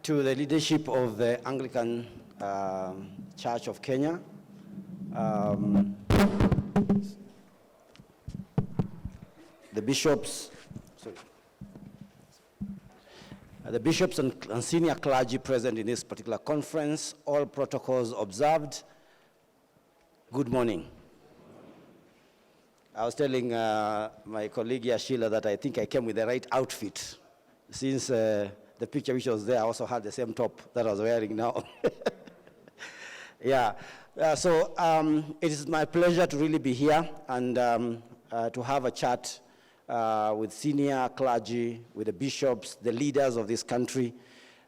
To the leadership of the Anglican Church of Kenya, the bishops, and senior clergy present in this particular conference, all protocols observed. Good morning. I was telling my colleague Sheila that I think I came with the right outfit, since the picture which was there also had the same top that I was wearing now. Yeah, so it is my pleasure to really be here and to have a chat with senior clergy, with the bishops, the leaders of this country,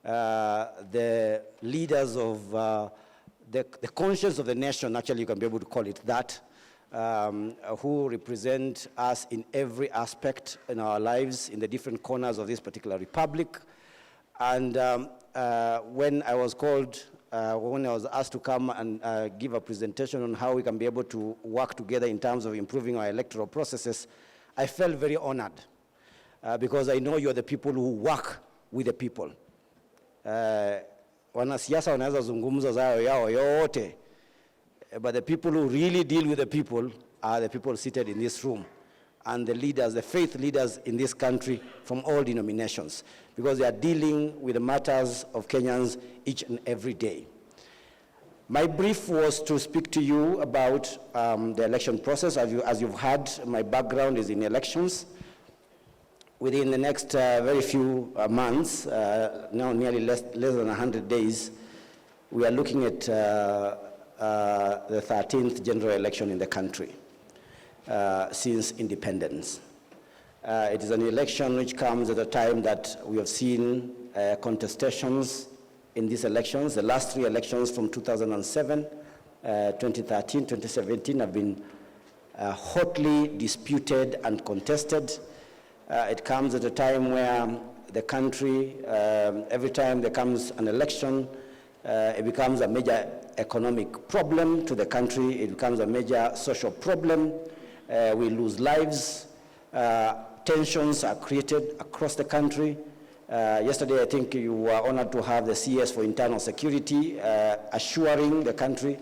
the leaders of the conscience of the nation, actually you can be able to call it that, who represent us in every aspect in our lives, in the different corners of this particular republic. And when I was called, when I was asked to come and give a presentation on how we can be able to work together in terms of improving our electoral processes, I felt very honored because I know you're the people who work with the people. Wanasiasa wanaweza zungumza zao yao yote, but the people who really deal with the people are the people seated in this room, and the leaders, the faith leaders in this country from all denominations, because they are dealing with the matters of Kenyans each and every day. My brief was to speak to you about the election process. As you've heard, my background is in elections. Within the next very few months, now nearly less than 100 days, we are looking at the 13th general election in the country since independence. It is an election which comes at a time that we have seen contestations in these elections. The last three elections from 2007, 2013, 2017 have been hotly disputed and contested. It comes at a time where the country, every time there comes an election, it becomes a major economic problem to the country. It becomes a major social problem. We lose lives. Tensions are created across the country. Yesterday, I think you were honored to have the CS for internal security assuring the country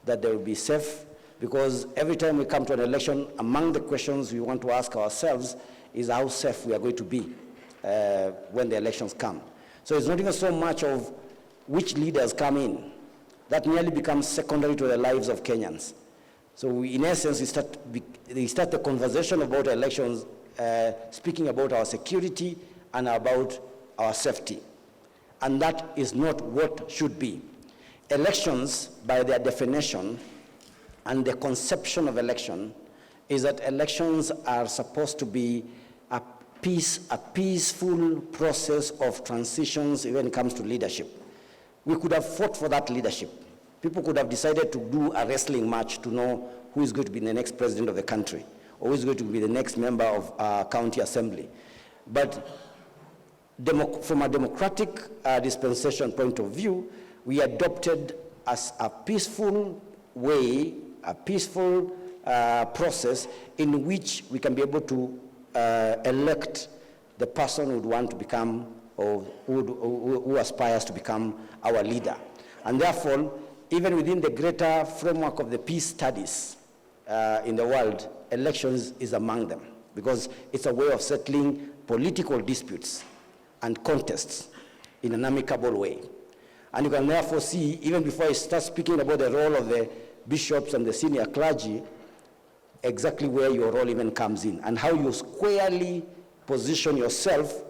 that they will be safe, because every time we come to an election, among the questions we want to ask ourselves is how safe we are going to be when the elections come. So it's not even so much of which leaders come in. That nearly becomes secondary to the lives of Kenyans. So in essence, we start the conversation about elections speaking about our security and about our safety. And that is not what should be. Elections, by their definition, and the conception of election, is that elections are supposed to be a peaceful process of transitions when it comes to leadership. We could have fought for that leadership. People could have decided to do a wrestling match to know who is going to be the next president of the country, or who is going to be the next member of our county assembly. But from a democratic dispensation point of view, we adopted as a peaceful way, a peaceful process in which we can be able to elect the person who would want to become, or who aspires to become our leader. And therefore, even within the greater framework of the peace studies in the world, elections is among them, because it's a way of settling political disputes and contests in an amicable way. And you can therefore see, even before I start speaking about the role of the bishops and the senior clergy, exactly where your role even comes in, and how you squarely position yourself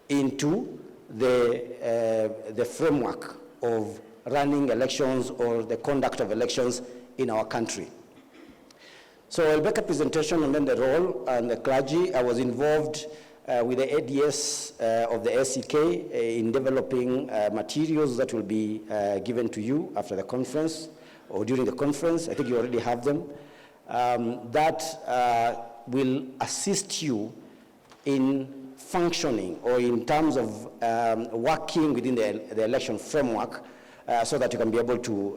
into the framework of running elections or the conduct of elections in our country. So I'll make a presentation on then the role and the clergy. I was involved with the ADS of the ACK in developing materials that will be given to you after the conference or during the conference. I think you already have them. That will assist you in functioning, or in terms of working within the election framework, so that you can be able to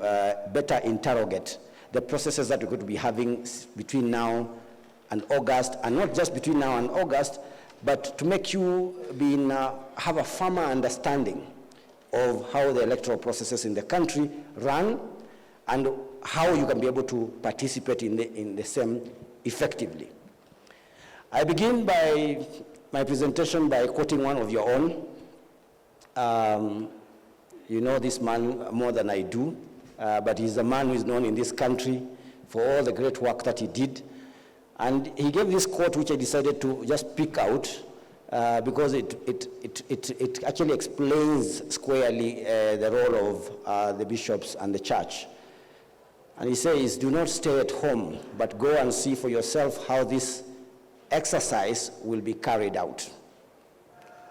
better interrogate the processes that we're going to be having between now and August, and not just between now and August, but to make you have a firmer understanding of how the electoral processes in the country run and how you can be able to participate in the same effectively. I begin by my presentation by quoting one of your own. You know this man more than I do, but he's a man who is known in this country for all the great work that he did. And he gave this quote, which I decided to just pick out because it actually explains squarely the role of the bishops and the church. And he says, "Do not stay at home, but go and see for yourself how this exercise will be carried out."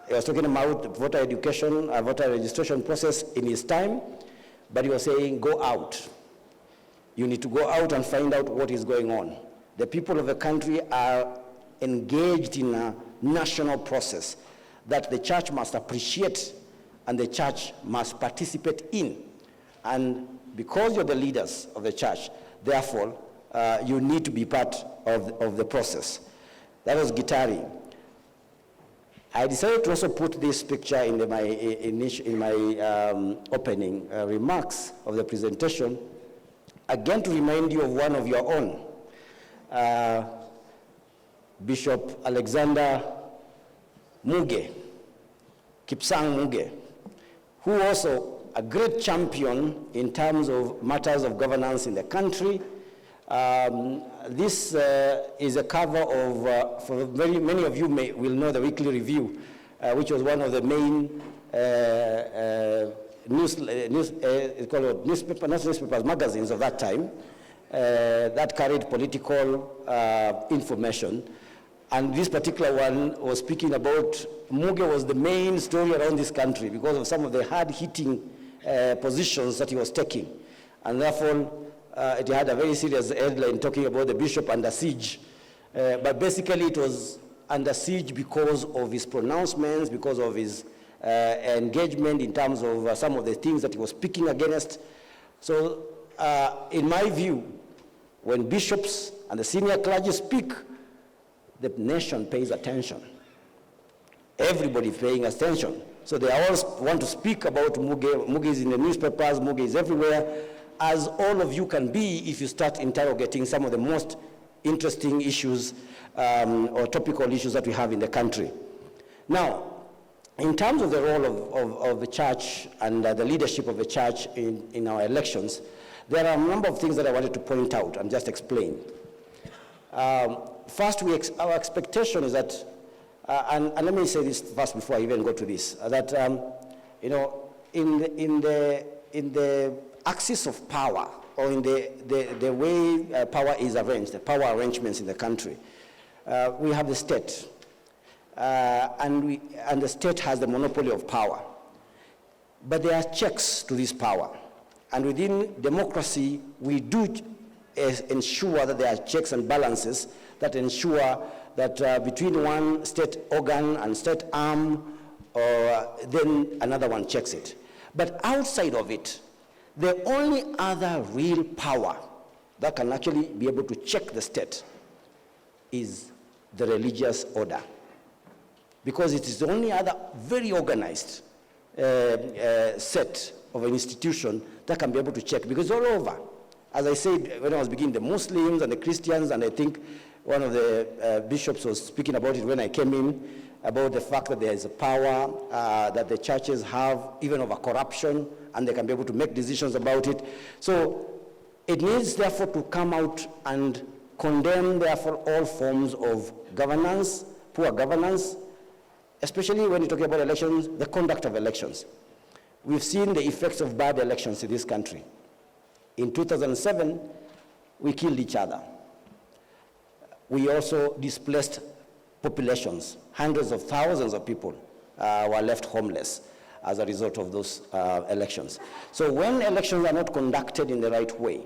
He was talking about voter education, voter registration process in his time, but he was saying, go out. You need to go out and find out what is going on. The people of the country are engaged in a national process that the church must appreciate and the church must participate in. And because you're the leaders of the church, therefore, you need to be part of the process. That was Gitari. I decided to also put this picture in my opening remarks of the presentation, again to remind you of one of your own, Bishop Alexander Muge, Kipsang Muge, who also a great champion in terms of matters of governance in the country. This is a cover of, for many of you will know the Weekly Review, which was one of the main magazines of that time, that carried political information. And this particular one was speaking about Muge was the main story around this country because of some of the hard-hitting positions that he was taking. And therefore, it had a very serious headline talking about the bishop under siege. But basically, it was under siege because of his pronouncements, because of his engagement in terms of some of the things that he was speaking against. So, in my view, when bishops and the senior clergy speak, the nation pays attention. Everybody is paying attention. So they all want to speak about Muge. Muge is in the newspapers, Muge is everywhere, as all of you can be if you start interrogating some of the most interesting issues or topical issues that we have in the country. Now, in terms of the role of the church and the leadership of the church in our elections, there are a number of things that I wanted to point out and just explain. First, our expectation is that, and let me say this first before I even go to this, that you know, in the axis of power, or in the way power is arranged, the power arrangements in the country, we have the state, and the state has the monopoly of power. But there are checks to this power, and within democracy, we do ensure that there are checks and balances that ensure that between one state organ and state arm, then another one checks it. But outside of it, the only other real power that can actually be able to check the state is the religious order. Because it is the only other very organized set of an institution that can be able to check, because it's all over. As I said when I was beginning, the Muslims and the Christians, and I think one of the bishops was speaking about it when I came in, about the fact that there is a power that the churches have, even over corruption, and they can be able to make decisions about it. So it needs, therefore, to come out and condemn, therefore, all forms of governance, poor governance, especially when you're talking about elections, the conduct of elections. We've seen the effects of bad elections in this country. In 2007, we killed each other. We also displaced populations. Hundreds of thousands of people were left homeless as a result of those elections. So when elections are not conducted in the right way,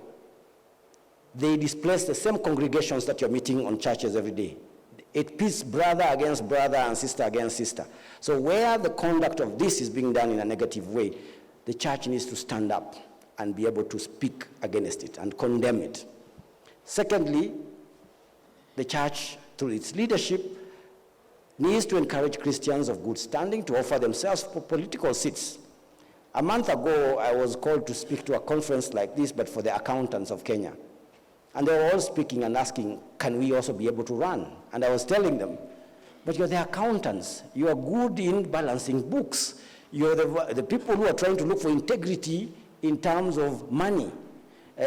they displace the same congregations that you're meeting on churches every day. It pits brother against brother and sister against sister. So where the conduct of this is being done in a negative way, the church needs to stand up and be able to speak against it and condemn it. Secondly, the church, through its leadership, needs to encourage Christians of good standing to offer themselves for political seats. A month ago, I was called to speak to a conference like this, but for the accountants of Kenya. And they were all speaking and asking, can we also be able to run? And I was telling them, but you're the accountants. You are good in balancing books. You're the people who are trying to look for integrity in terms of money.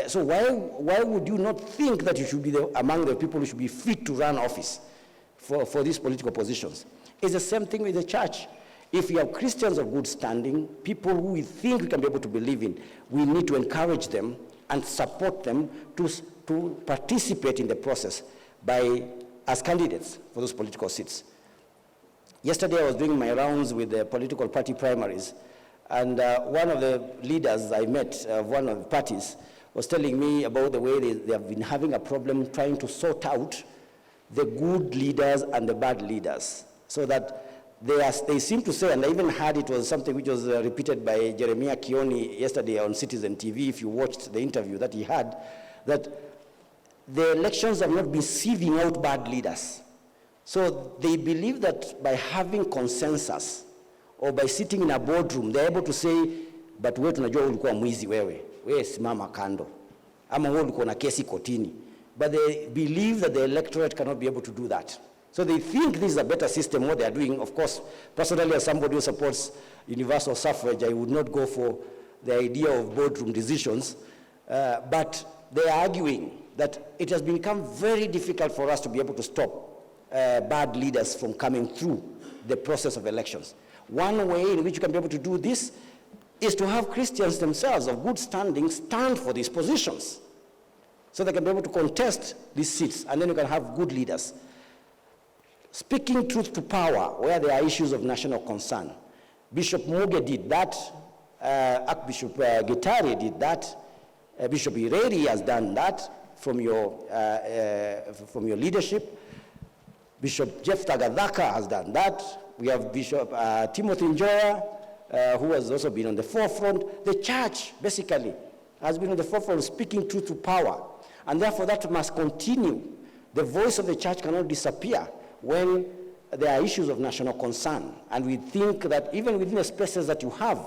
So why would you not think that you should be among the people who should be fit to run office for these political positions? It's the same thing with the church. If you have Christians of good standing, people who we think we can be able to believe in, we need to encourage them and support them to participate in the process as candidates for those political seats. Yesterday I was doing my rounds with the political party primaries, and one of the leaders I met of one of the parties was telling me about the way they have been having a problem trying to sort out the good leaders and the bad leaders, so that they seem to say, and I even heard it was something which was repeated by Jeremiah Kioni yesterday on Citizen TV, if you watched the interview that he had, that the elections have not been sieving out bad leaders. So they believe that by having consensus or by sitting in a boardroom, they're able to say, but wewe tunajua ulikuwa mwizi wewe simama kando. Ama wewe ulikuwa na kesi kotini. But they believe that the electorate cannot be able to do that. So they think this is a better system, what they are doing. Of course, personally, as somebody who supports universal suffrage, I would not go for the idea of boardroom decisions, but they are arguing that it has become very difficult for us to be able to stop bad leaders from coming through the process of elections. One way in which you can be able to do this is to have Christians themselves of good standing stand for these positions, so they can be able to contest these seats, and then you can have good leaders. Speaking truth to power where there are issues of national concern. Bishop Muge did that, Archbishop Gitari did that, Bishop Ireri has done that from your leadership. Bishop Jeff Tagadhaka has done that. We have Bishop Timothy Njoya, who has also been on the forefront. The church, basically, has been on the forefront of speaking truth to power. And therefore, that must continue. The voice of the church cannot disappear when there are issues of national concern. And we think that even within the spaces that you have,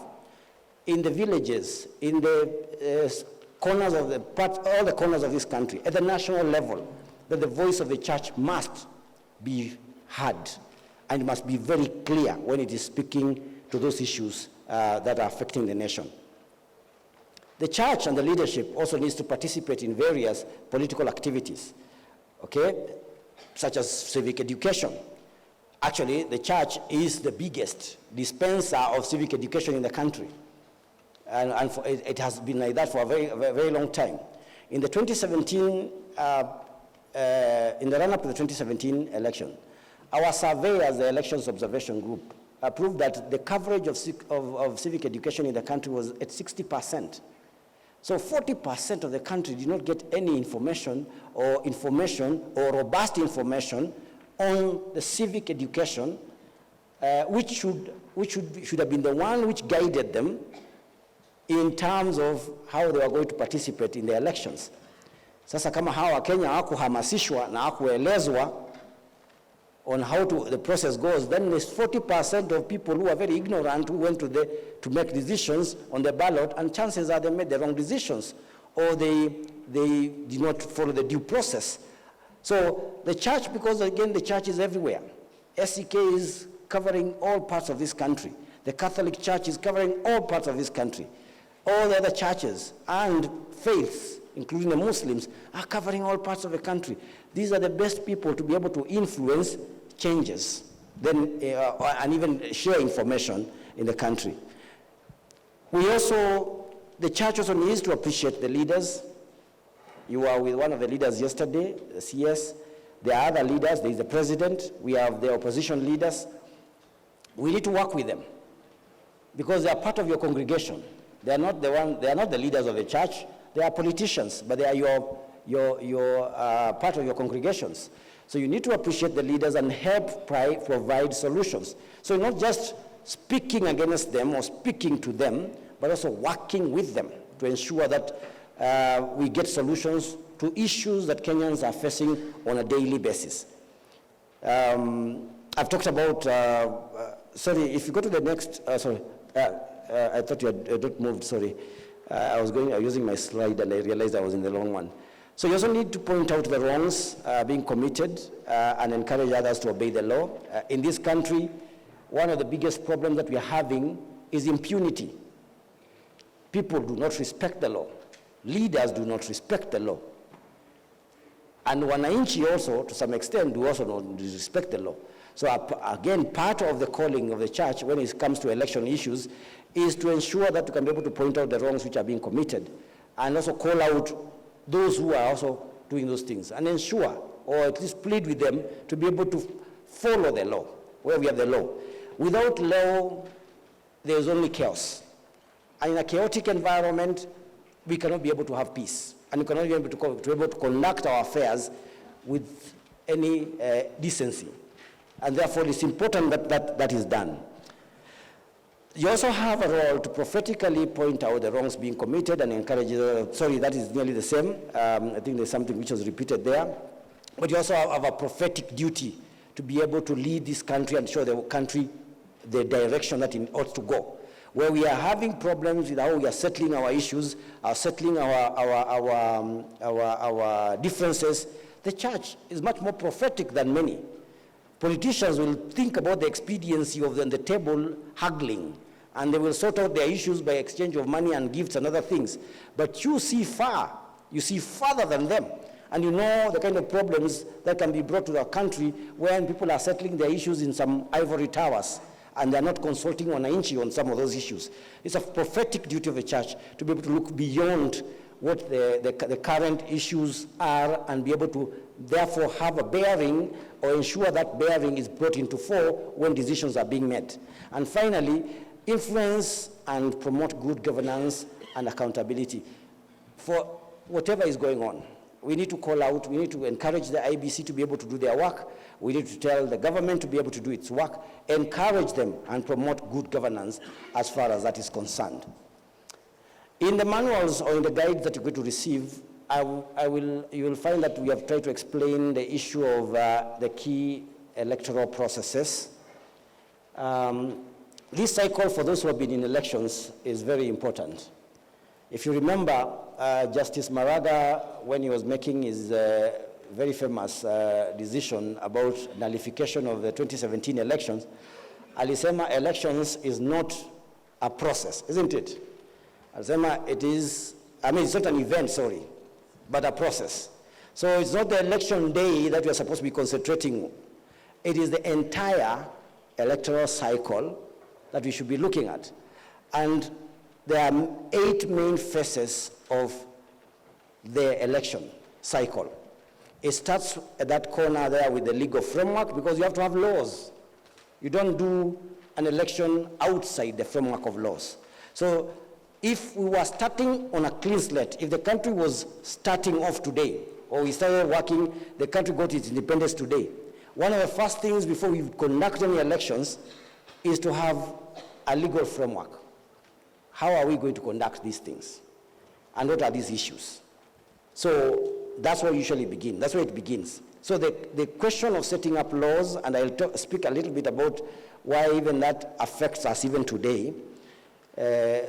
in the villages, in the corners of all the corners of this country, at the national level, that the voice of the church must be heard and must be very clear when it is speaking to those issues that are affecting the nation. The church and the leadership also needs to participate in various political activities, okay, such as civic education. Actually, the church is the biggest dispenser of civic education in the country. And it has been like that for a very long time. In the 2017, in the run-up to the 2017 election, our survey as the Elections Observation Group proved that the coverage of civic education in the country was at 60%. So 40% of the country did not get any information or robust information on the civic education, which should have been the one which guided them in terms of how they were going to participate in the elections. Sasa kama hawa Kenya hawakuhamasishwa na hawakuelezwa on how the process goes, then there's 40% of people who are very ignorant who went to make decisions on the ballot, and chances are they made the wrong decisions, or they did not follow the due process. So the church, because again the church is everywhere. ACK is covering all parts of this country. The Catholic Church is covering all parts of this country. All the other churches and faiths, including the Muslims, are covering all parts of the country. These are the best people to be able to influence changes and even share information in the country. The church also needs to appreciate the leaders. You were with one of the leaders yesterday, the CS. There are other leaders. There is the president. We have the opposition leaders. We need to work with them because they are part of your congregation. They are not the leaders of the church. They are politicians, but they are your part of your congregations. So you need to appreciate the leaders and help provide solutions. So not just speaking against them or speaking to them, but also working with them to ensure that we get solutions to issues that Kenyans are facing on a daily basis. I've talked about, sorry, if you go to the next, I thought you had not moved, sorry. I was using my slide and I realized I was in the wrong one. So you also need to point out the wrongs being committed and encourage others to obey the law. In this country, one of the biggest problems that we are having is impunity. People do not respect the law. Leaders do not respect the law. And wananchi also, to some extent, do also not respect the law. So again, part of the calling of the church when it comes to election issues is to ensure that we can be able to point out the wrongs which are being committed and also call out those who are also doing those things and ensure, or at least plead with them to be able to follow the law, where we have the law. Without law, there is only chaos. And in a chaotic environment, we cannot be able to have peace. And we cannot be able to conduct our affairs with any decency. And therefore, it's important that that is done. You also have a role to prophetically point out the wrongs being committed and encourage, sorry, that is nearly the same. I think there's something which was repeated there. But you also have a prophetic duty to be able to lead this country and show the country the direction that it ought to go. Where we are having problems with how we are settling our issues, settling our differences, the church is much more prophetic than many. Politicians will think about the expediency of the table haggling, and they will sort out their issues by exchange of money and gifts and other things. But you see far, you see farther than them. And you know the kind of problems that can be brought to our country when people are settling their issues in some ivory towers and they're not consulting wananchi on some of those issues. It's a prophetic duty of the church to be able to look beyond what the current issues are and be able to therefore have a bearing or ensure that bearing is brought into fore when decisions are being made. And finally, influence and promote good governance and accountability for whatever is going on. We need to call out, we need to encourage the IBC to be able to do their work. We need to tell the government to be able to do its work, encourage them and promote good governance as far as that is concerned. In the manuals or in the guides that you're going to receive, you will find that we have tried to explain the issue of the key electoral processes. This cycle, for those who have been in elections, is very important. If you remember, Justice Maraga, when he was making his very famous decision about nullification of the 2017 elections, alisema elections is not a process, isn't it? Alisema it is, it's not an event, sorry, but a process. So it's not the election day that we are supposed to be concentrating on. It is the entire electoral cycle that we should be looking at. And there are 8 main phases of the election cycle. It starts at that corner there with the legal framework because you have to have laws. You don't do an election outside the framework of laws. So if we were starting on a clean slate, if the country was starting off today, or we started working, the country got its independence today, one of the first things before we conduct any elections is to have a legal framework. How are we going to conduct these things? And what are these issues? So that's where we usually begin. That's where it begins. So the question of setting up laws, and I'll speak a little bit about why even that affects us even today.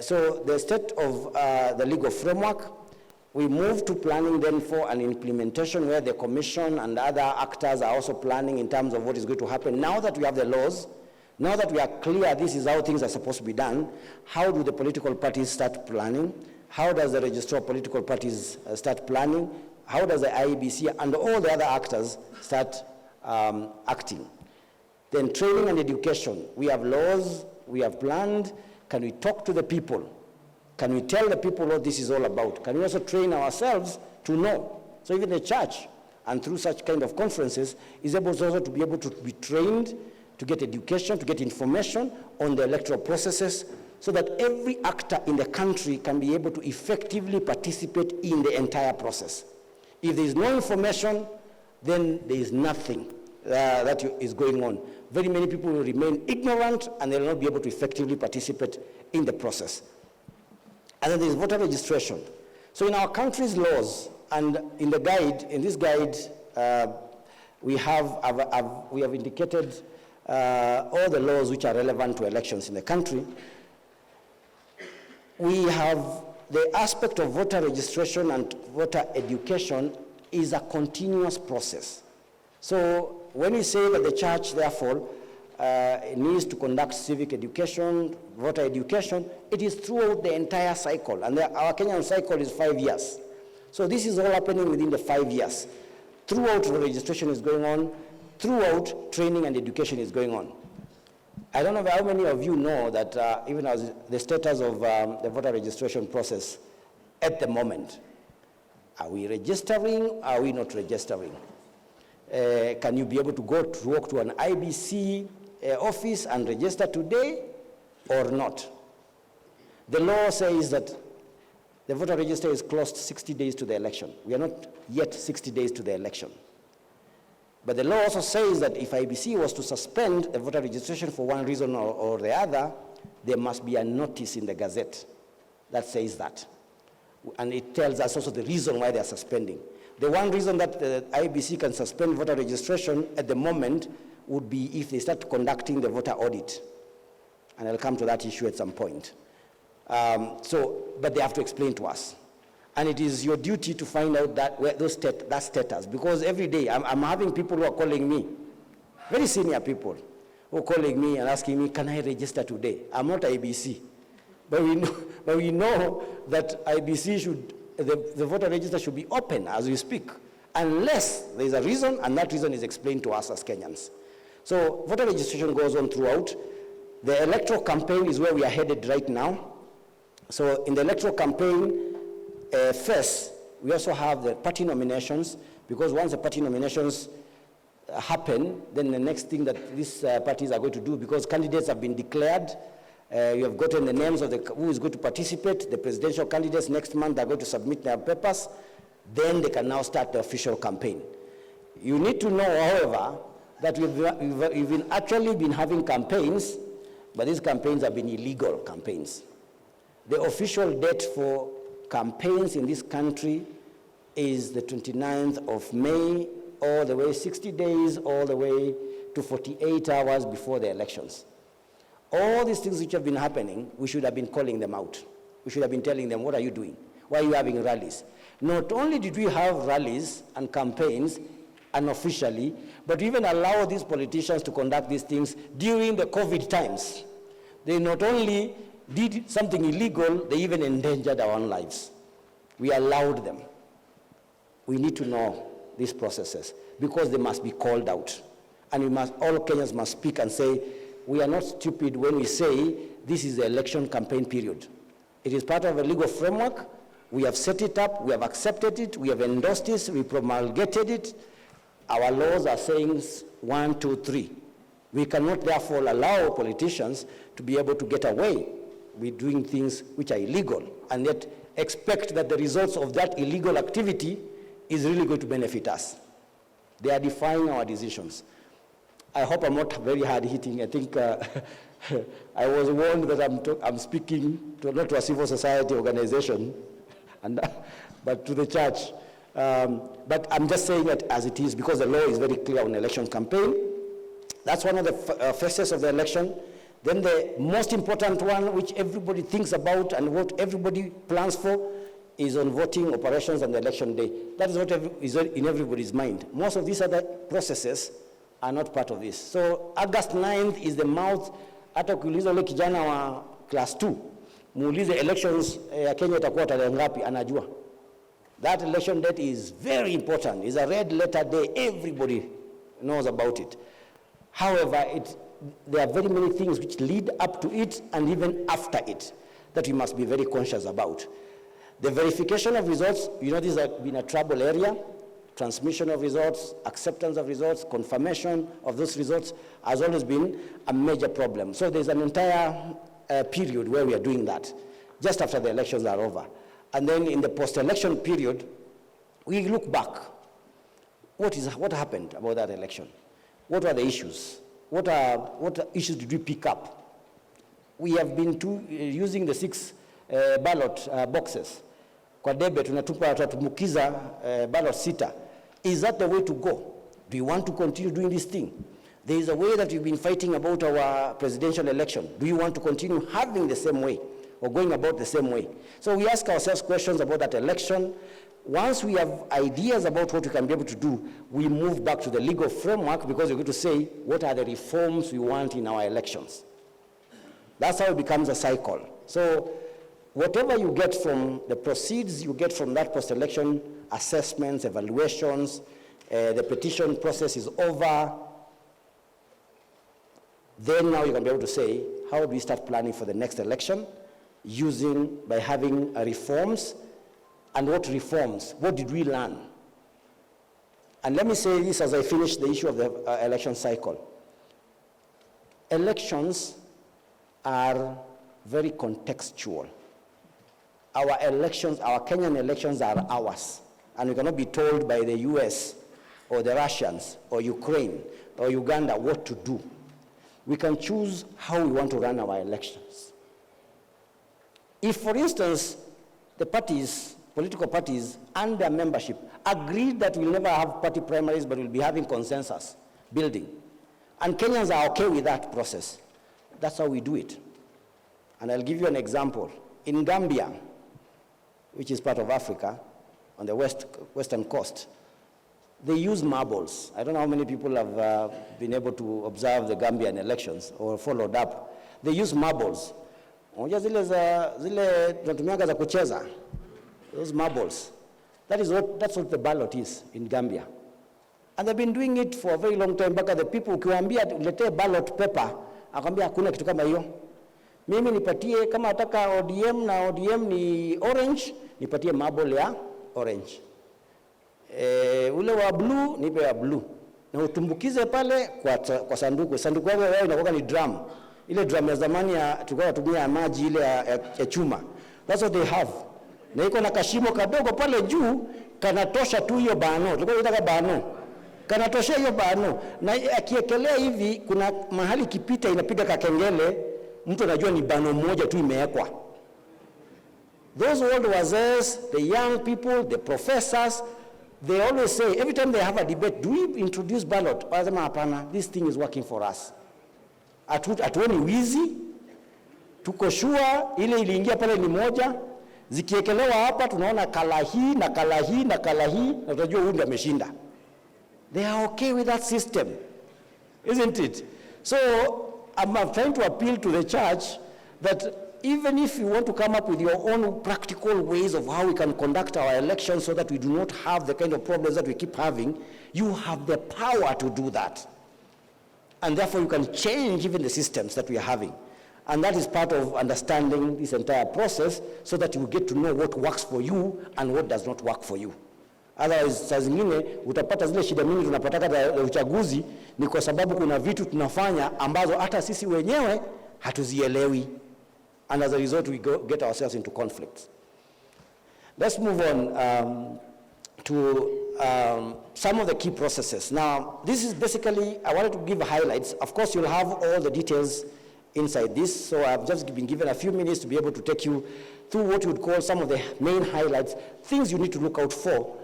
So the state of the legal framework, we move to planning then for an implementation where the commission and other actors are also planning in terms of what is going to happen. Now that we have the laws, now that we are clear this is how things are supposed to be done, how do the political parties start planning? How does the registrar of political parties start planning? How does the IEBC and all the other actors start acting? Then training and education. We have laws, we have planned. Can we talk to the people? Can we tell the people what this is all about? Can we also train ourselves to know? So even the church, and through such kind of conferences, is able also to be able to be trained, to get education, to get information on the electoral processes, so that every actor in the country can be able to effectively participate in the entire process. If there is no information, then there is nothing that is going on. Very many people will remain ignorant and they will not be able to effectively participate in the process. And then there is voter registration. So in our country's laws, and in the guide, in this guide, we have indicated all the laws which are relevant to elections in the country. we have the aspect of voter registration and voter education is a continuous process. So when we say that the church, therefore, needs to conduct civic education, voter education, it is throughout the entire cycle. And our Kenyan cycle is 5 years. So this is all happening within the 5 years. Throughout the registration is going on, throughout training and education is going on. I don't know how many of you know that even as the status of the voter registration process at the moment. Are we registering? Are we not registering? Can you be able to walk to an IBC office and register today or not? The law says that the voter register is closed 60 days to the election. We are not yet 60 days to the election. But the law also says that if IBC was to suspend the voter registration for one reason or the other, there must be a notice in the Gazette that says that. And it tells us also the reason why they are suspending. The one reason that the IBC can suspend voter registration at the moment would be if they start conducting the voter audit. And I'll come to that issue at some point. But they have to explain to us. And it is your duty to find out that status, because every day I'm having people who are calling me, very senior people, who are calling me and asking me, can I register today? I'm not IBC. But we know that IBC should, the voter register should be open as we speak, unless there is a reason, and that reason is explained to us as Kenyans. So voter registration goes on throughout. The electoral campaign is where we are headed right now. So in the electoral campaign, first, we also have the party nominations, because once the party nominations happen, then the next thing that these parties are going to do, because candidates have been declared, you have gotten the names of who is going to participate. The presidential candidates next month are going to submit their papers. Then they can now start the official campaign. You need to know, however, that we've actually been having campaigns, but these campaigns have been illegal campaigns. The official date for campaigns in this country is the 29th of May, all the way 60 days, all the way to 48 hours before the elections. All these things which have been happening, we should have been calling them out. We should have been telling them, what are you doing? Why are you having rallies? Not only did we have rallies and campaigns unofficially, but we even allow these politicians to conduct these things during the COVID times. They not only did something illegal, they even endangered our own lives. We allowed them. We need to know these processes because they must be called out. And all Kenyans must speak and say, we are not stupid when we say this is the election campaign period. It is part of a legal framework. We have set it up, we have accepted it, we have endorsed this, we promulgated it. Our laws are saying 1, 2, 3. We cannot therefore allow politicians to be able to get away with doing things which are illegal and yet expect that the results of that illegal activity is really going to benefit us. They are defying our decisions. I hope I'm not very hard-hitting. I think I was warned that I'm speaking not to a civil society organization, but to the church. But I'm just saying it as it is because the law is very clear on election campaign. That's one of the phases of the election. Then the most important one, which everybody thinks about and what everybody plans for, is on voting operations on the election day. That is what is in everybody's mind. Most of these other processes are not part of this. So August 9th is the mouth, hata ukiuliza ule kijana wa class 2, muulize elections ya Kenya itakuwa tarehe ngapi, anajua. That election date is very important. It's a red letter day. Everybody knows about it. However, there are very many things which lead up to it and even after it that we must be very conscious about. The verification of results, this has been a trouble area. Transmission of results, acceptance of results, confirmation of those results has always been a major problem. So there's an entire period where we are doing that, just after the elections are over. And then in the post-election period, we look back. What happened about that election? What were the issues? What issues did we pick up? We have been using the 6 ballot boxes. Kwa debe tunatumukiza ballot 6. Is that the way to go? Do you want to continue doing this thing? There is a way that we've been fighting about our presidential election. Do you want to continue having the same way? or going about the same way. So we ask ourselves questions about that election. Once we have ideas about what we can be able to do, we move back to the legal framework, because we're going to say, what are the reforms we want in our elections? That's how it becomes a cycle. So whatever you get from the proceeds, you get from that post-election assessments, evaluations, the petition process is over. Then now you can be able to say, how do we start planning for the next election by having reforms, and what reforms, what did we learn? And let me say this as I finish the issue of the election cycle. Elections are very contextual. Our elections, our Kenyan elections are ours, and we cannot be told by the US or the Russians or Ukraine or Uganda what to do. We can choose how we want to run our elections. If, for instance, the parties, political parties and their membership agreed that we'll never have party primaries, but we'll be having consensus building, and Kenyans are okay with that process, that's how we do it. And I'll give you an example. In Gambia, which is part of Africa, on the western coast, they use marbles. I don't know how many people have been able to observe the Gambian elections or followed up. They use marbles. Unajua zile tunatumiaga za kucheza, those marbles. That's what the ballot is in Gambia. And they've been doing it for a very long time. Mpaka the people ukiwaambia ulete ballot paper, akwambia hakuna kitu kama hiyo. Mimi nipatie, kama nataka ODM na ODM ni orange, nipatie marble ya orange. Ule wa blue, nipe wa blue. Na utumbukize pale kwa sanduku. Sanduku yao inakuwa ni drum. Ile drum ya zamani tulikuwa tunatumia maji ile ya chuma. That's what they have. Na iko na kashimo kadogo pale juu, kanatosha tu hiyo bano. Tulikuwa tunataka bano. Kanatosha hiyo bano. Na akiekelea hivi, kuna mahali kipita inapiga kakengele, mtu anajua ni bano moja tu imewekwa. Those old wazers, the young people, the professors, they always say, every time they have a debate, do we introduce ballot? Wazema hapana, this thing is working for us. Atuoni wizi, tuko sure, ile iliingia pale ni moja, zikiekelewa hapa, tunaona kala hii, na kala hii, na kala hii, na tutajua huyu ndiye ameshinda. They are okay with that system, isn't it? So, I'm trying to appeal to the church that even if you want to come up with your own practical ways of how we can conduct our elections so that we do not have the kind of problems that we keep having, you have the power to do that. And therefore you can change even the systems that we are having. And that is part of understanding this entire process, so that you get to know what works for you and what does not work for you. Otherwise, saa zingine utapata zile shida mingi tunapataka za uchaguzi ni kwa sababu kuna vitu tunafanya ambazo hata sisi wenyewe hatuzielewi. And as a result, we get ourselves into conflicts. Let's move on to some of the key processes. Now, this is basically, I wanted to give highlights. Of course, you'll have all the details inside this, so I've just been given a few minutes to be able to take you through what you would call some of the main highlights, things you need to look out for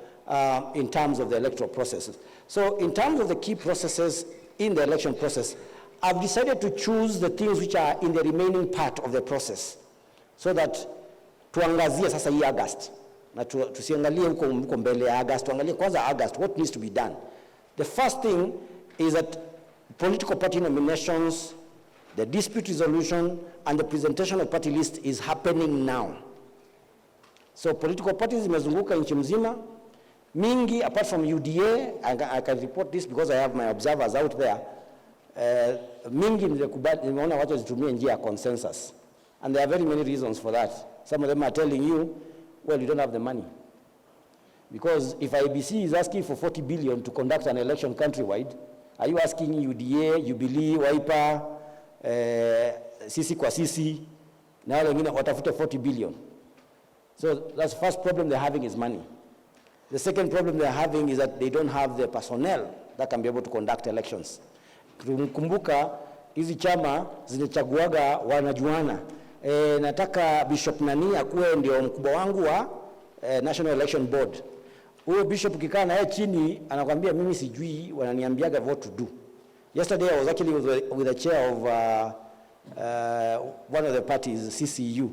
in terms of the electoral processes. So in terms of the key processes in the election process, I've decided to choose the things which are in the remaining part of the process, so that tuangazie sasa hii August, na tusiangalie huko mbele ya August, tuangalie kwanza August, what needs to be done. The first thing is that political party nominations, the dispute resolution, and the presentation of party list is happening now. So political parties zimezunguka nchi mzima, mingi, apart from UDA, I can report this because I have my observers out there, mingi nimeona watu zitumie njia ya consensus. And there are very many reasons for that. Some of them are telling you, well, you don't have the money. Because if IBC is asking for 40 billion to conduct an election countrywide, are you asking UDA, Jubilee, Wiper, sisi kwa sisi, na wale wengine watafute 40 billion? So that's the first problem they're having is money. The second problem they're having is that they don't have the personnel that can be able to conduct elections. Kumbuka, hizi chama zinachaguaga wanajuana. Nataka Bishop nani akuwe ndio mkubwa wangu wa National Election Board. Huyo bishop kikaa na yeye chini anakuambia mimi sijui, wananiambiaga what to do. Yesterday I was actually with the chair of one of the parties, CCU,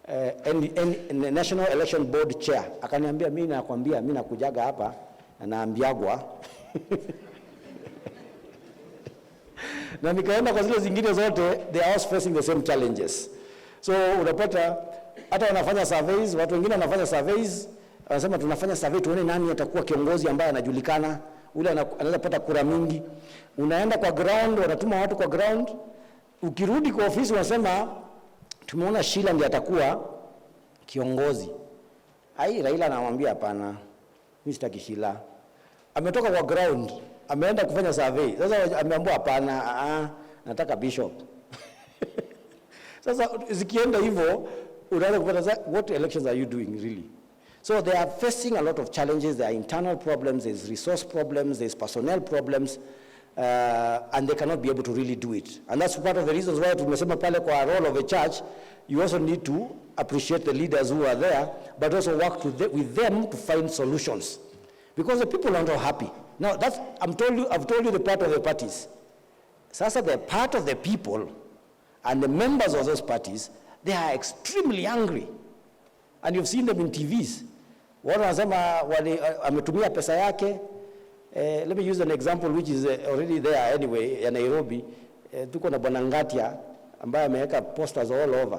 the National Election Board chair akaniambia, mimi nakwambia, mimi nakujaga hapa na naambiagwa na nikaenda kwa zile zingine zote, they are also facing the same challenges. So unapata hata wanafanya surveys, watu wengine wanafanya surveys, wanasema tunafanya survey tuone nani atakuwa kiongozi ambaye anajulikana, ule anaweza pata kura mingi. Unaenda kwa ground, wanatuma watu kwa ground, ukirudi kwa ofisi wanasema tumeona Sheila ndiye atakuwa kiongozi. Raila anamwambia hapana, mimi sitaki Sheila. Ametoka kwa ground, ameenda kufanya survey. Sasa ameambiwa hapana, nataka Bishop. Sasa zikienda hivyo unaanza kupata, what elections are you doing really? So they are facing a lot of challenges. There are internal problems, there's resource problems, there's personnel problems, and they cannot be able to really do it. And that's part of the reasons why tumesema pale kwa role of a church, you also need to appreciate the leaders who are there, but also work with them to find solutions. Because the people are not happy. Now, I've told you the part of the parties. Sasa the part of the people and the members of those parties, they are extremely angry. And you've seen them in TVs. Watu wanasema ametumia pesa yake. Let me use an example which is already there anyway, ya Nairobi. Tuko na Bwana Ngatia ambaye ameweka posters all over.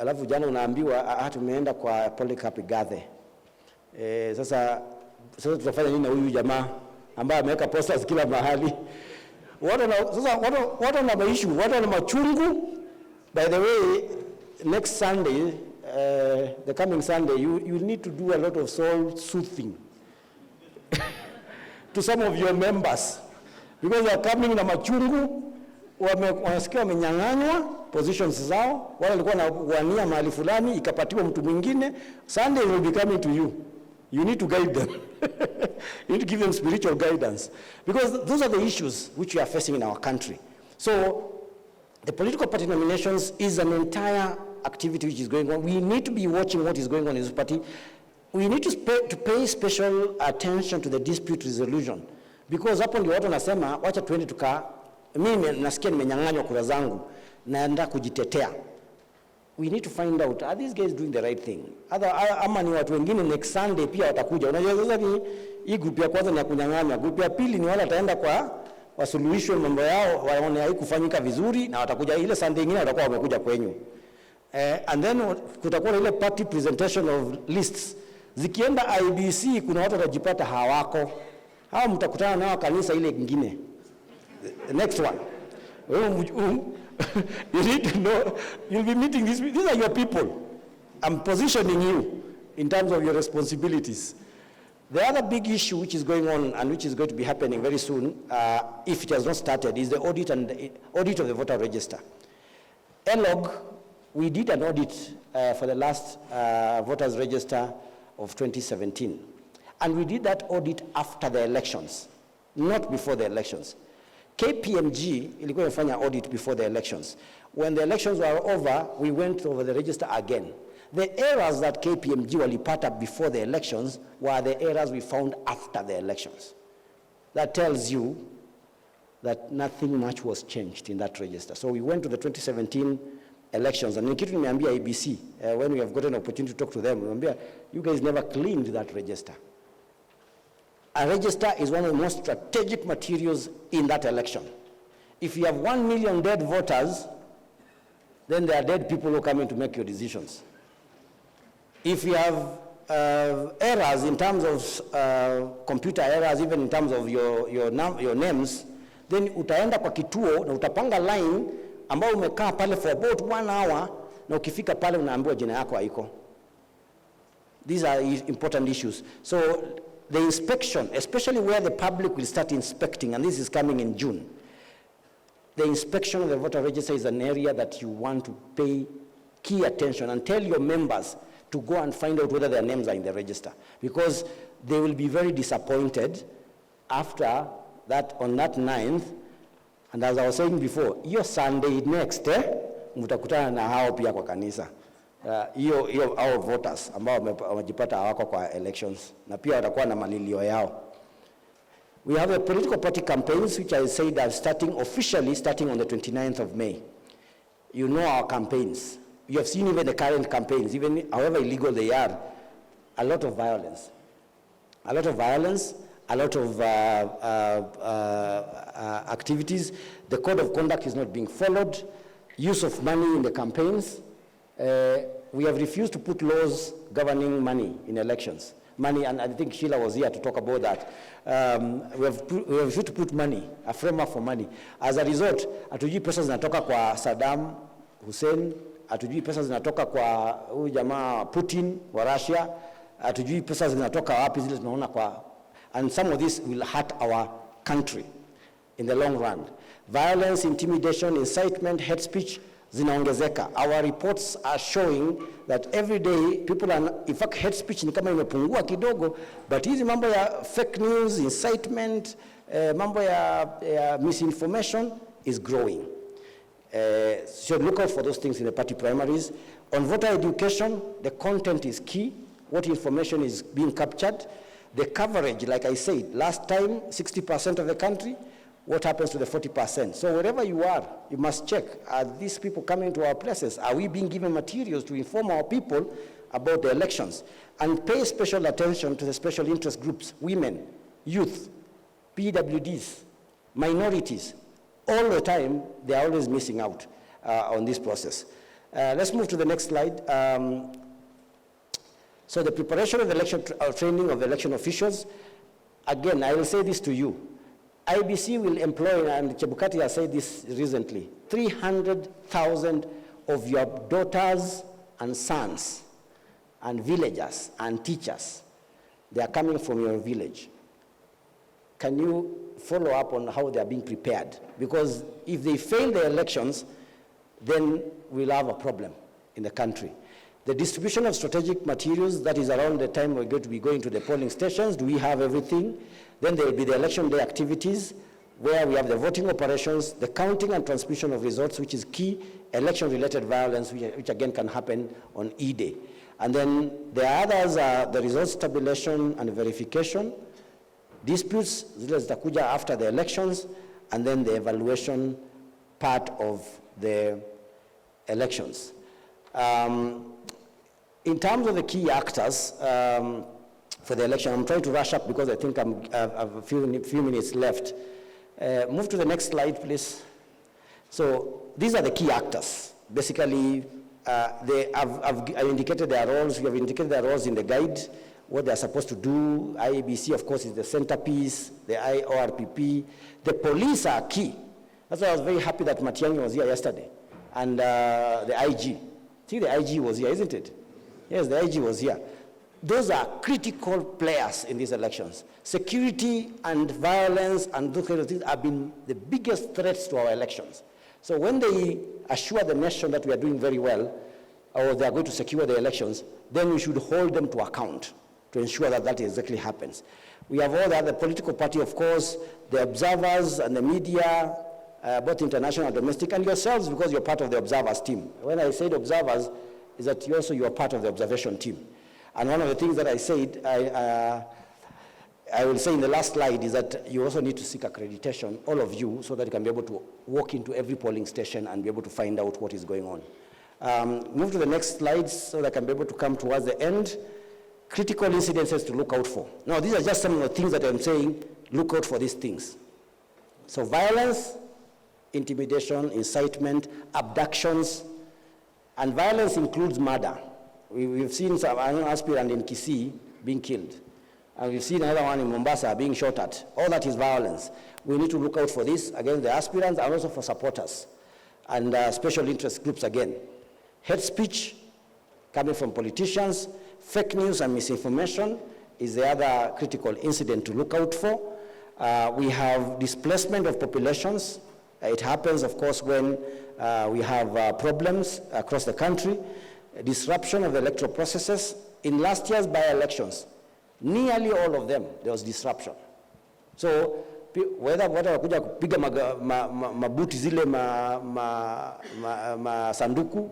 Alafu jana unaambiwa tumeenda kwa Polycarp Gathe. Sasa tutafanya nini na huyu jamaa ambaye ameweka posters kila mahali? Watu wana maishu, watu wana machungu. By the way, next Sunday, the coming Sunday, you need to do a lot of soul soothing to some of your members, because they are coming na machungu, wanasikia wamenyang'anywa positions zao, wale walikuwa wanawania mahali fulani ikapatiwa mtu mwingine. Sunday will be coming to you. You need to guide them. You need to give them spiritual guidance, because those are the issues which we are facing in our country. So the political party nominations is an entire activity which is going on. We need to be watching what is going on in this party. We need to pay special attention to the dispute resolution, because hapo ndio watu wanasema wacha tuende mimi nasikia nimenyang'anywa kura zangu naenda kujitetea. We need to find out, are these guys doing the right thing? Ama ni watu wengine next Sunday pia watakuja. Unajua sasa ni hii group ya kwanza ni ya kunyang'anya, group ya pili ni wale wataenda kwa wasuluhisho mambo yao, waone haikufanyika vizuri, na watakuja ile Sunday nyingine watakuwa wamekuja kwenyu. And then kutakuwa ile party presentation of lists. Zikienda IBC kuna watu watajipata hawako. Hao mtakutana nao kanisa ile nyingine. The next one. You need to know, you'll be meeting these are your people. I'm positioning you in terms of your responsibilities. The other big issue which is going on and which is going to be happening very soon, if it has not started, is the audit of the voter register. ELOG, we did an audit for the last voters register of 2017. And we did that audit after the elections, not before the elections. KPMG ilikuwa imefanya audit before the elections. When the elections were over, we went over the register again. The errors that KPMG walipata before the elections were the errors we found after the elections. That tells you that nothing much was changed in that register. So we went to the 2017 elections, and nikitu nimeambia ABC, when we have gotten an opportunity to talk to them, nimeambia, you guys never cleaned that register. A register is one of the most strategic materials in that election. If you have 1 million dead voters, then there are dead people who come in to make your decisions. If you have errors in terms of computer errors, even in terms of your names, then utaenda kwa kituo na utapanga line ambao umekaa pale for about 1 hour, na ukifika pale unaambiwa jina yako haiko. These are important issues. So the inspection, especially where the public will start inspecting, and this is coming in June, the inspection of the voter register is an area that you want to pay key attention and tell your members to go and find out whether their names are in the register, because they will be very disappointed after that, on that 9th. And as I was saying before, your Sunday next, mutakutana na hao pia kwa kanisa. Our voters ambao wamejipata hawako kwa elections, na pia watakuwa na malilio yao. We have a political party campaigns which I said are officially starting on the 29th of May. You know our campaigns. you have seen even the current campaigns, even however illegal they are, a lot of violence. A lot of violence, a lot of activities. The code of conduct is not being followed. Use of money in the campaigns. We have refused to put laws governing money in elections. Money, and I think Sheila was here to talk about that. We have refused to put money, a framework for money. As a result, hatujui pesa zinatoka kwa Saddam Hussein, hatujui pesa zinatoka kwa huyu jamaa Putin wa Russia, hatujui pesa zinatoka wapi zile tunaona kwa, and some of this will hurt our country in the long run. Violence, intimidation, incitement, hate speech zinaongezeka. Our reports are showing that every day people are, in fact hate speech ni kama imepungua kidogo, but hizi mambo ya fake news, incitement, mambo ya misinformation is growing. So look out for those things in the party primaries. On voter education, the content is key. What information is being captured? The coverage, like I said, last time, 60% of the country, what happens to the 40%? So wherever you are, you must check, are these people coming to our places? Are we being given materials to inform our people about the elections? And pay special attention to the special interest groups, women, youth, PWDs, minorities. All the time, they are always missing out on this process. Let's move to the next slide. So the preparation of election training of election officials, again, I will say this to you. IBC will employ, and Chebukati has said this recently, 300,000 of your daughters and sons and villagers and teachers. They are coming from your village. Can you follow up on how they are being prepared? Because if they fail the elections, then we'll have a problem in the country. The distribution of strategic materials, that is around the time we're going to be going to the polling stations. Do we have everything? Then there will be the election day activities, where we have the voting operations, the counting and transmission of results, which is key, election-related violence, which again can happen on E-Day. And then the others are the results tabulation and verification, disputes, zile zitakuja after the elections, and then the evaluation part of the elections. In terms of the key actors for the election, I'm trying to rush up because I think I have a few minutes left. Move to the next slide, please. So these are the key actors. Basically, I've indicated their roles. We have indicated their roles in the guide, what they're supposed to do. IEBC, of course, is the centerpiece, the IORPP. The police are key. That's why I was very happy that Matiang'i was here yesterday. And the IG. I think the IG was here, isn't it? Yes, the IG was here. Those are critical players in these elections. Security and violence and those kind of things have been the biggest threats to our elections. So when they assure the nation that we are doing very well, or they are going to secure the elections, then we should hold them to account to ensure that that exactly happens. We have all the other political party, of course, the observers and the media, both international and domestic, and yourselves, because you're part of the observers team. When I said observers, is that you are part of the observation team. And one of the things that I said, I will say in the last slide, is that you also need to seek accreditation, all of you, so that you can be able to walk into every polling station and be able to find out what is going on. Move to the next slide so that I can be able to come towards the end. Critical incidences to look out for. Now, these are just some of the things that I'm saying, look out for these things. So violence, intimidation, incitement, abductions, and violence includes murder. We've seen an aspirant in Kisii being killed. And we've seen another one in Mombasa being shot at. All that is violence. We need to look out for this against the aspirants and also for supporters and special interest groups again. Hate speech coming from politicians, fake news and misinformation is the other critical incident to look out for. We have displacement of populations. It happens, of course, when we have problems across the country. Disruption of the electoral processes. In last year's by-elections, nearly all of them, there was disruption. So, whether wakuja kupiga mabuti zile sanduku,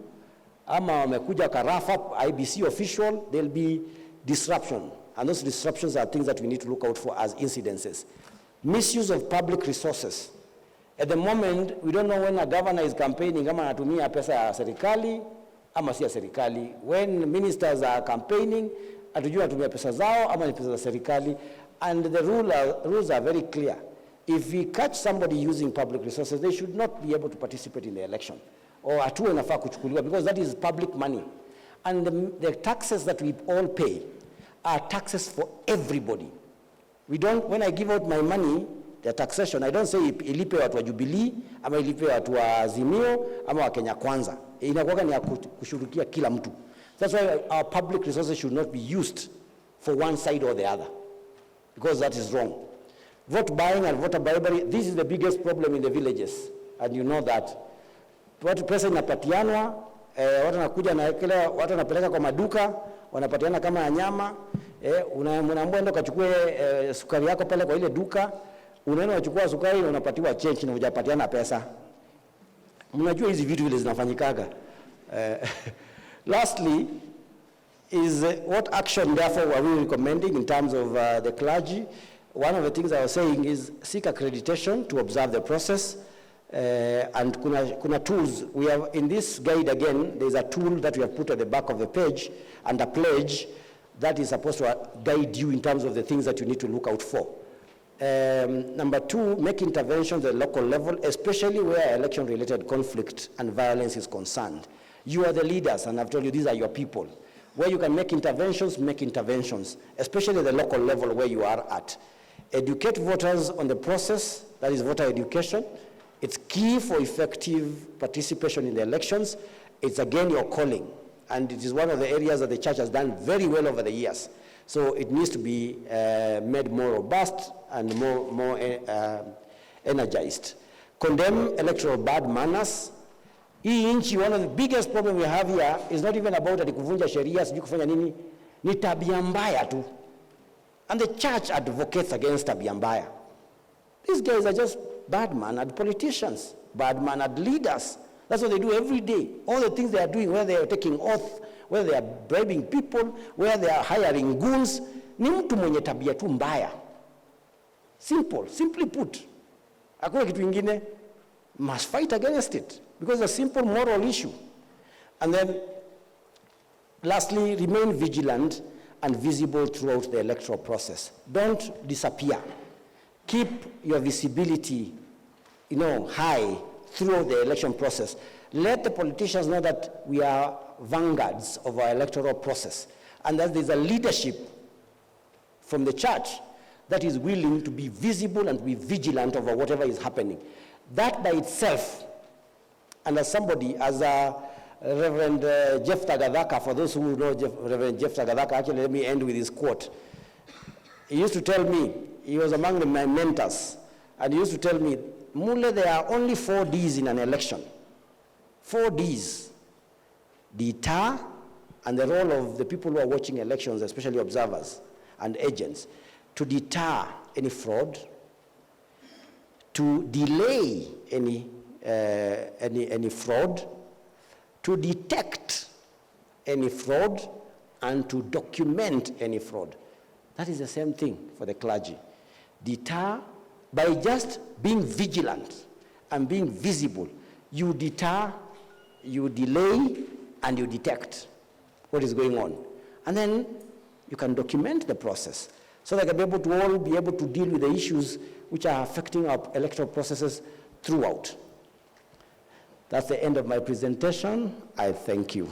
ama wamekuja karafa, IBC official, there'll be disruption. And those disruptions are things that we need to look out for as incidences. Misuse of public resources. At the moment, we don't know when a governor is campaigning, kama anatumia pesa ya serikali, ama si ya serikali. When ministers are campaigning, hatujui watumia pesa zao ama ni pesa za serikali. And the rules are very clear. If we catch somebody using public resources, they should not be able to participate in the election. Or hatua inafaa kuchukuliwa, because that is public money. And the taxes that we all pay are taxes for everybody. We don't, when I give out my money, the taxation, I don't say ilipe watu wa Jubilee, ama ilipe watu wa Azimio, ama wa Kenya Kwanza. Inakuwa ni ya kushughulikia kila mtu. That's why our public resources should not be used for one side or the other, because that is wrong. Vote buying and voter bribery, this is the biggest problem in the villages, and you know that. Watu pesa inapatianwa, watu wanakuja na kila watu wanapeleka kwa maduka, wanapatiana kama ya nyama, unaambiwa ndo kachukue sukari yako pale kwa ile duka, unaenda unachukua sukari na unapatiwa change na hujapatiana pesa. Mnajua hizi vitu vile zinafanyikaga. Lastly is what action therefore are we recommending in terms of the clergy? One of the things I was saying is seek accreditation to observe the process. And kuna tools. We have in this guide again, there's a tool that we have put at the back of the page and a pledge that is supposed to guide you in terms of the things that you need to look out for. Number 2, make interventions at the local level, especially where election-related conflict and violence is concerned. You are the leaders, and I've told you these are your people. Where you can make interventions, especially at the local level where you are at. Educate voters on the process, that is voter education. It's key for effective participation in the elections. It's again your calling, and it is one of the areas that the church has done very well over the years. So it needs to be made more robust and more energized. Condemn electoral bad manners. One of the biggest problems we have here is not even about kuvunja sheria, sijui kufanya nini, ni tabia mbaya tu. And the church advocates against tabia mbaya. These guys are just bad-mannered politicians, bad-mannered leaders. That's what they do every day. All the things they are doing, where they are taking oath, where they are bribing people, where they are hiring goons, ni mtu mwenye tabia tu mbaya. Simply put. Hakuna kitu ingine, must fight against it, because it's a simple moral issue. And then, lastly, remain vigilant and visible throughout the electoral process. Don't disappear. Keep your visibility, high throughout the election process. Let the politicians know that we are vanguards of our electoral process, and that there's a leadership from the church that is willing to be visible and be vigilant over whatever is happening. That by itself, and as somebody, as a Reverend Jeff Tagadaka, for those who know Reverend Jeff Tagadaka, actually let me end with his quote. He used to tell me, he was among my mentors, and he used to tell me, Mulle, there are only 4 Ds in an election. 4 Ds. Deter, and the role of the people who are watching elections, especially observers and agents, to deter any fraud, to delay any fraud, to detect any fraud, and to document any fraud. That is the same thing for the clergy. Deter, by just being vigilant and being visible, you deter, you delay, and you detect what is going on. And then you can document the process so that we can all be able to deal with the issues which are affecting our electoral processes throughout. That's the end of my presentation. I thank you.